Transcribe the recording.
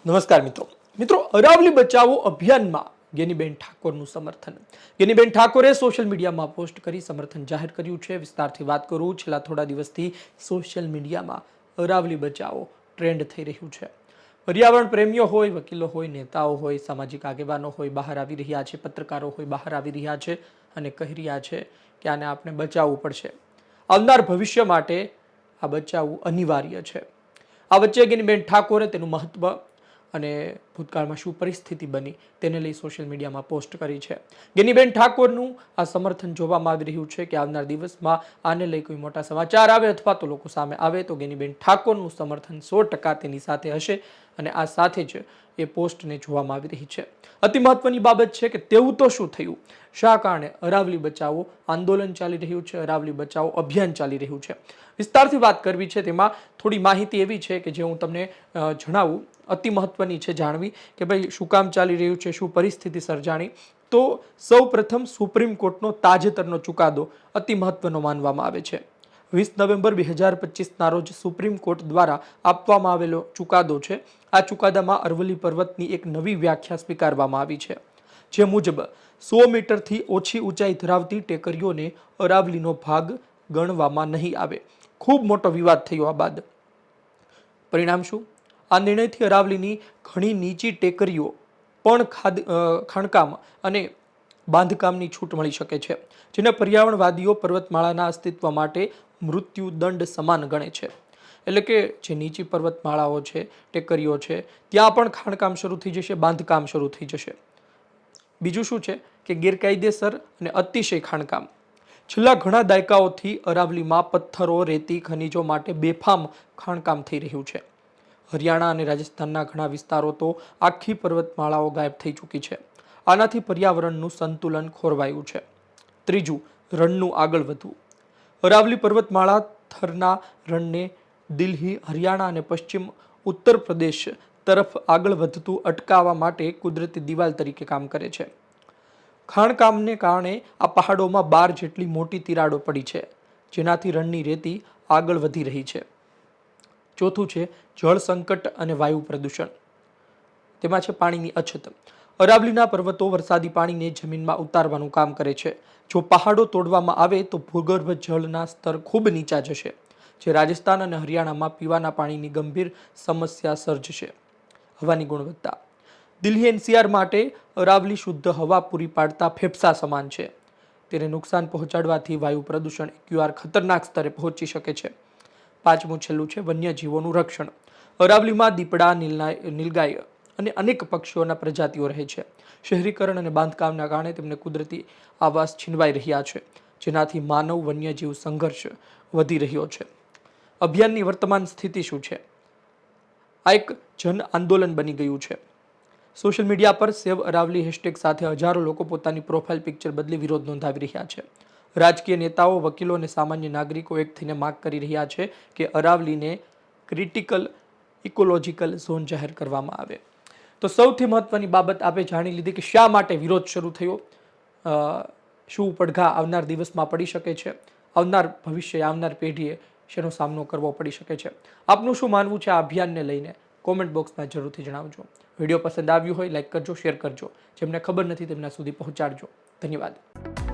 નમસ્કાર મિત્રો અરાવલી બચાવો અભિયાનમાં ગેનીબેન ઠાકોરનું સમર્થન. ગેનીબેન ઠાકોરે સોશિયલ મીડિયામાં પોસ્ટ કરી સમર્થન જાહેર કર્યું છે. વિસ્તારથી વાત કરું, છેલ્લા થોડા દિવસથી સોશિયલ મીડિયામાં અરાવલી બચાવો ટ્રેન્ડ થઈ રહ્યું છે. પર્યાવરણ પ્રેમીઓ હોય, વકીલો હોય, નેતાઓ હોય, સામાજિક આગેવાનો હોય બહાર આવી રહ્યા છે, પત્રકારો હોય બહાર આવી રહ્યા છે અને કહી રહ્યા છે કે આને આપણે બચાવવું પડશે. આવનાર ભવિષ્ય માટે આ બચાવવું અનિવાર્ય છે. આ વચ્ચે ગેનીબેન ઠાકોરે તેનું મહત્વ અને ભૂતકાળમાં શું પરિસ્થિતિ બની તેને લઈ સોશિયલ મીડિયામાં પોસ્ટ કરી છે. ગેનીબેન ઠાકોરનું આ સમર્થન જોવામાં આવી રહ્યું છે કે આવનાર દિવસમાં આને લઈ કોઈ મોટા સમાચાર આવે અથવા તો લોકો સામે આવે તો ગેનીબેન ઠાકોરનું સમર્થન 100% તેની સાથે હશે અને આ સાથે જ એ પોસ્ટને જોવામાં આવી રહી છે. અતિ મહત્વની બાબત છે કે તેવું તો શું થયું, શા કારણે અરાવલી બચાવો આંદોલન ચાલી રહ્યું છે, અરાવલી બચાવો અભિયાન ચાલી રહ્યું છે. વિસ્તારથી વાત કરવી છે, તેમાં થોડી માહિતી એવી છે કે જે હું તમને જણાવું, અતિ મહત્વની છે જાણવી કે ભાઈ શું કામ ચાલી રહ્યું છે, શું પરિસ્થિતિ સર્જાણી. તો સૌ પ્રથમ સુપ્રીમ કોર્ટનો તાજેતરનો ચુકાદો અતિ મહત્વનો માનવામાં આવે છે. 20 નવેમ્બર 2025ના રોજ સુપ્રીમ કોર્ટ દ્વારા આપવામાં આવેલો ચુકાદો છે. આ ચુકાદામાં અરવલ્લી પર્વતની એક નવી વ્યાખ્યા સ્વીકારવામાં આવી છે, જે મુજબ 100 મીટરથી ઓછી ઊંચાઈ ધરાવતી ટેકરીઓને અરાવલીનો ભાગ ગણવામાં નહીં આવે. ખૂબ મોટો વિવાદ થયો આ બાદ. પરિણામ શું? આ નિર્ણયથી અરાવલીની ઘણી નીચી ટેકરીઓ પણ ખાણકામ અને બાંધકામની છૂટ મળી શકે છે, જેને પર્યાવરણવાદીઓ પર્વતમાળાના અસ્તિત્વ માટે મૃત્યુદંડ સમાન ગણે છે. એટલે કે જે નીચી પર્વતમાળાઓ છે, ટેકરીઓ છે, ત્યાં પણ ખાણકામ શરૂ થઈ જશે, બાંધકામ શરૂ થઈ જશે. બીજું શું છે કે ગેરકાયદેસર અને અતિશય ખાણકામ. છેલ્લા ઘણા દાયકાઓથી અરાવલીમાં પથ્થરો, રેતી, ખનીજો માટે બેફામ ખાણકામ થઈ રહ્યું છે. હરિયાણા અને રાજસ્થાનના ઘણા વિસ્તારો તો આખી પર્વતમાળાઓ ગાયબ થઈ ચૂકી છે. આનાથી પર્યાવરણનું સંતુલન ખોરવાયું છે. ત્રીજું, રણનું આગળ વધવું. અરાવલી પર્વતમાળા થરના રણને દિલ્હી, હરિયાણા અને પશ્ચિમ ઉત્તર પ્રદેશ તરફ આગળ વધતું અટકાવવા માટે કુદરતી દિવાલ તરીકે કામ કરે છે. ખાણકામને કારણે આ પહાડોમાં 12 જેટલી મોટી તિરાડો પડી છે, જેનાથી રણની રેતી આગળ વધી રહી છે. ચોથું છે જળ સંકટ અને વાયુ પ્રદૂષણ. તેમાં છે પાણીની અછત. અરાવલીના પર્વતો વરસાદી પાણીને જમીનમાં ઉતારવાનું કામ કરે છે. જો પહાડો તોડવામાં આવે તો ભૂગર્ભ જળના સ્તર ખૂબ નીચા જશે, જે રાજસ્થાન અને હરિયાણામાં પીવાના પાણીની ગંભીર સમસ્યા સર્જશે. હવાની ગુણવત્તા. દિલ્હી એનસીઆર માટે અરાવલી શુદ્ધ હવા પૂરી પાડતા ફેફસા સમાન છે. તેને નુકસાન પહોંચાડવાથી વાયુ પ્રદૂષણ AQR ખતરનાક સ્તરે પહોંચી શકે છે. પાંચમું છેલ્લું છે વન્યજીવોનું રક્ષણ. અરાવલીમાં દીપડા, નીલગાય અને અનેક પક્ષીઓના પ્રજાતિઓ રહે છે. શહેરીકરણ અને બાંધકામના કારણે તેમને કુદરતી આવાસ છીનવાઈ રહ્યા છે, જેનાથી માનવ વન્યજીવ સંઘર્ષ વધી રહ્યો છે. અભિયાનની વર્તમાન સ્થિતિ શું છે? આ એક જન આંદોલન બની ગયું છે. સોશિયલ મીડિયા પર સેવ અરાવલી હેશટેગ સાથે હજારો લોકો પોતાની પ્રોફાઇલ પિક્ચર બદલી વિરોધ નોંધાવી રહ્યા છે. રાજકીય નેતાઓ, વકીલો અને સામાન્ય નાગરિકો એક થઈને માંગ કરી રહ્યા છે કે અરાવલીને ક્રિટિકલ ઇકોલોજીકલ ઝોન જાહેર કરવામાં આવે. તો સૌથી મહત્વની બાબત આપણે જાણી લીધી કે શા માટે વિરોધ શરૂ થયો, શું પડઘા આવનાર દિવસમાં પડી શકે છે, આવનાર ભવિષ્ય, આવનાર પેઢીએ શેનો સામનો કરવો પડી શકે છે. આપનું શું માનવું છે આ અભિયાનને લઈને? કોમેન્ટ બોક્સમાં જરૂરથી જણાવજો. વિડીયો પસંદ આવ્યું હોય લાઈક કરજો, શેર કરજો. જેમને ખબર નથી તેમના સુધી પહોંચાડજો. ધન્યવાદ.